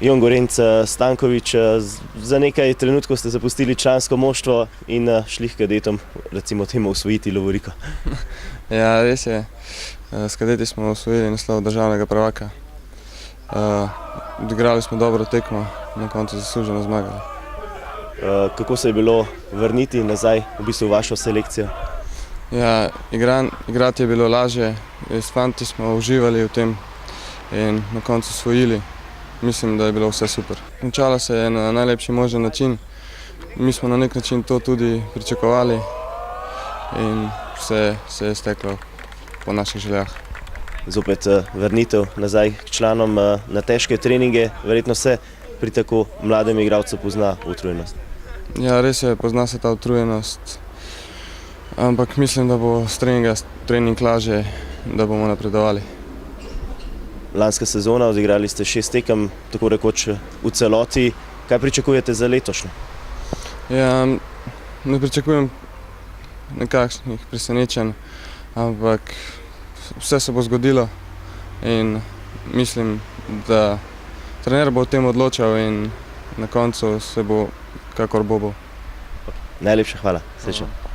Jon Gorenc, Stanković, za nekaj trenutkov ste zapustili člansko moštvo in šli k kadetom, recimo temu, osvojiti lovoriko. Ja, res je. S kadeti smo osvojili naslov državnega prvaka. Odigrali smo dobro tekmo, na koncu zasluženo zmagali. Kako se je bilo vrniti nazaj v bistvu v vašo selekcijo? Ja, igrati je bilo lažje, s fanti smo uživali v tem in na koncu osvojili. Mislim, da je bilo vse super. Končalo se je na najlepši možen način. Mi smo na nek način to tudi pričakovali in vse se je steklo po naših željah. Zopet vrnitev nazaj k članom na težke treninge, verjetno se pri tako mladem igralcu pozna utrujenost. Ja, res je, pozna se ta utrujenost, ampak mislim, da bo s trening lažje, da bomo napredovali. Lanska sezona, odigrali ste 6 tekem, tako rekoč v celoti. Kaj pričakujete za letošnjo? Ja, ne pričakujem nekakšnih presenečenj, ampak vse se bo zgodilo in mislim, da trener bo o tem odločal in na koncu se bo kakor bo. Najlepša hvala. Srečno.